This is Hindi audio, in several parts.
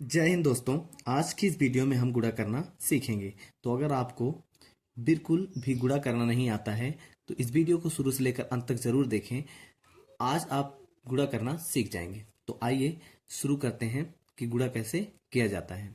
जय हिंद दोस्तों। आज की इस वीडियो में हम गुणा करना सीखेंगे। तो अगर आपको बिल्कुल भी गुणा करना नहीं आता है तो इस वीडियो को शुरू से लेकर अंत तक जरूर देखें। आज आप गुणा करना सीख जाएंगे। तो आइए शुरू करते हैं कि गुणा कैसे किया जाता है।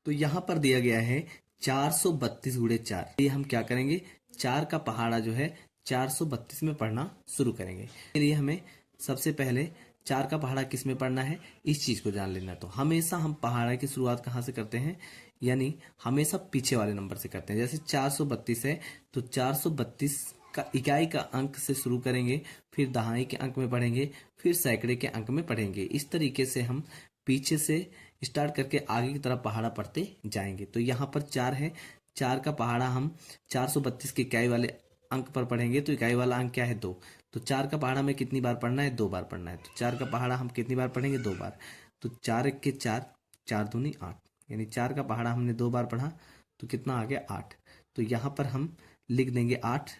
तो यहाँ पर दिया गया है 432 गुणे 4। ये हम क्या करेंगे, चार का पहाड़ा जो है 432 में पढ़ना शुरू करेंगे। इसके लिए हमें सबसे पहले चार का पहाड़ा किस में पढ़ना है इस चीज को जान लेना है। तो हमेशा हम पहाड़ा की शुरुआत कहाँ से करते हैं, यानी हमेशा पीछे वाले नंबर से करते हैं। जैसे 432 है तो 432 का इकाई का अंक से शुरू करेंगे, फिर दहाई के अंक में पढ़ेंगे, फिर सैकड़े के अंक में पढ़ेंगे। इस तरीके से हम पीछे से स्टार्ट करके आगे की तरफ पहाड़ा पढ़ते जाएंगे। तो यहाँ पर चार है, चार का पहाड़ा हम 432 के इकाई वाले अंक पर पढ़ेंगे। तो इकाई वाला अंक क्या है, दो। तो चार का पहाड़ा में कितनी बार पढ़ना है, दो बार पढ़ना है। तो चार का पहाड़ा हम कितनी बार पढ़ेंगे, दो बार। तो चार एक के चार, चार दूनी आठ, यानी चार का पहाड़ा हमने दो बार पढ़ा तो कितना आ गया, आठ। तो यहाँ पर हम लिख देंगे आठ,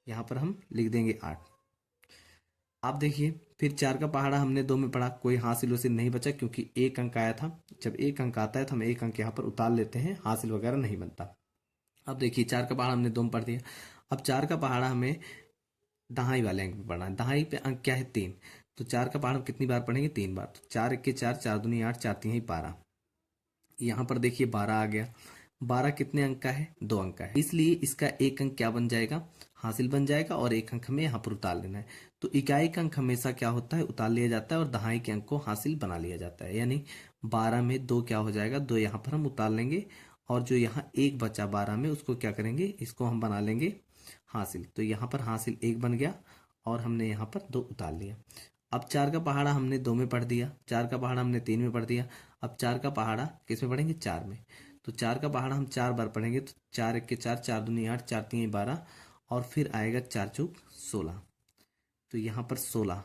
यहाँ पर हम लिख देंगे आठ। आप देखिए, फिर चार का पहाड़ा हमने दो में पढ़ा, कोई हासिल वसील नहीं बचा क्योंकि एक अंक आया था। जब एक अंक आता है तो हम एक अंक यहाँ पर उतार लेते हैं, हासिल वगैरह नहीं बनता। अब देखिए, चार का पहाड़ा हमने दो में पढ़ दिया। अब चार का पहाड़ा हमें दहाई वाले अंक पे पढ़ना है। दहाई पे अंक क्या है, तीन। तो चार का पहाड़ा हम कितनी बार पढ़ेंगे, तीन बार। तो चार एक के चार, चार दूनी आठ, चार तीन ही 12। यहाँ पर देखिए 12 आ गया। 12 कितने अंक का है, दो अंक का है, इसलिए इसका एक अंक क्या बन जाएगा, हासिल बन जाएगा, और एक अंक हमें यहाँ पर उतार लेना है। तो इकाई का अंक हमेशा क्या होता है, उतार लिया जाता है, और दहाई के अंक को हासिल बना लिया जाता है। यानी 12 में दो क्या हो जाएगा, दो यहाँ पर हम उतार लेंगे, और जो यहाँ एक बचा 12 में उसको क्या करेंगे, इसको हम बना लेंगे हासिल। तो यहाँ पर हासिल एक बन गया और हमने यहाँ पर दो उतार लिया। अब चार का पहाड़ा हमने दो में पढ़ दिया, चार का पहाड़ा हमने तीन में पढ़ दिया। अब चार का पहाड़ा किस में पढ़ेंगे, चार में। तो चार का पहाड़ा हम चार बार पढ़ेंगे। तो चार एक के चार, चार दूनी आठ, चार तीन 12, और फिर आएगा चार चौक 16। तो यहाँ पर 16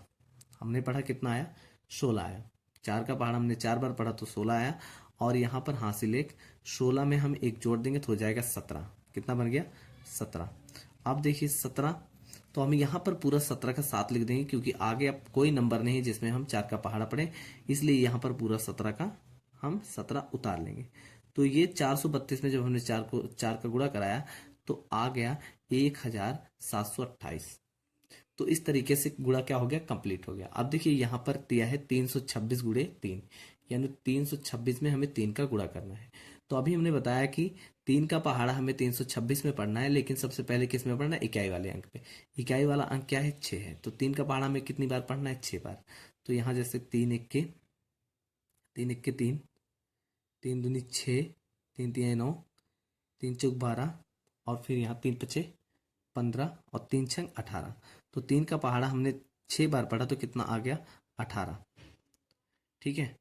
हमने पढ़ा, कितना आया, 16 आया। चार का पहाड़ा हमने चार बार पढ़ा तो 16 आया, और यहाँ पर हासिल एक, 16 में हम एक जोड़ देंगे तो हो जाएगा 17। कितना बन गया, 17। अब देखिए 17, तो हम यहाँ पर पूरा 17 का 7 लिख देंगे क्योंकि आगे अब कोई नंबर नहीं है जिसमें हम चार का पहाड़ा पढ़े, इसलिए यहाँ पर पूरा 17 का हम 17 उतार लेंगे। तो ये 432 में जब हमने चार का गुणा कराया तो आ गया 1728। तो इस तरीके से गुणा क्या हो गया, कंप्लीट हो गया। अब देखिए यहाँ पर दिया है 326 गुणे 3, यानी 326 में हमें तीन का गुणा करना है। तो अभी हमने बताया कि तीन का पहाड़ा हमें 326 में पढ़ना है, लेकिन सबसे पहले किस में पढ़ना है, इकाई वाले अंक पे। इकाई वाला अंक क्या है, 6 है। तो तीन का पहाड़ा हमें कितनी बार पढ़ना है, 6 बार। तो यहाँ जैसे तीन एक के तीन, तीन दूनी 6, तीन तीन 9, तीन चौक 12, और फिर यहाँ तीन पचे 15, और तीन छंग 18। तो तीन का पहाड़ा हमने 6 बार पढ़ा तो कितना आ गया, 18। ठीक है,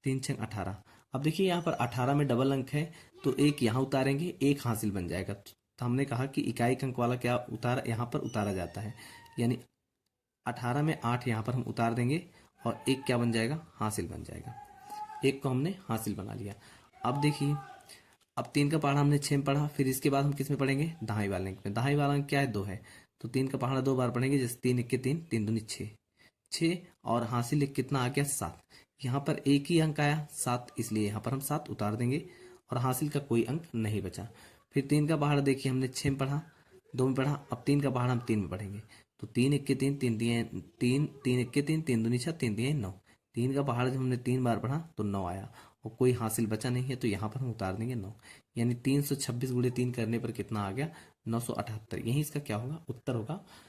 तीन छंग 18। अब देखिए यहाँ पर 18 में डबल अंक है, तो एक यहाँ उतारेंगे, एक हासिल बन जाएगा। तो हमने कहा कि इकाई अंक वाला क्या उतारा, यहाँ पर उतारा जाता है, यानी 18 में 8 यहाँ पर हम उतार देंगे, और एक क्या बन जाएगा, हासिल बन जाएगा। एक को हमने हासिल बना लिया। अब देखिए, अब तीन का पहाड़ा हमने 6 में पढ़ा, फिर इसके बाद हम किस में पढ़ेंगे, दहाई वाले अंक में। दहाई वाला अंक क्या है, दो है। तो तीन का पहाड़ा दो बार पढ़ेंगे, जैसे तीन एक के तीन, तीन दूनी 6, 6, और हासिल एक कितना आ गया, 7। यहाँ पर एक ही अंक आया 7, इसलिए यहाँ पर हम 7 उतार देंगे, और हासिल का कोई अंक नहीं बचा। फिर तीन का पहाड़ा देखिए हमने 6 में पढ़ा, दो में पढ़ा। अब तीन का पहाड़ा हम तीन में पढ़ेंगे। तो तीन एक के तीन, तीन दिए तीन, तीन एक के तीन, तीन दूनी 6, तीन दिए 9। तीन का पहाड़ा जब हमने तीन बार पढ़ा तो 9 आया, और कोई हासिल बचा नहीं है, तो यहाँ पर हम उतार देंगे 9। यानी 326 गुणे 3 करने पर कितना आ गया, 978। यही इसका क्या होगा, उत्तर होगा।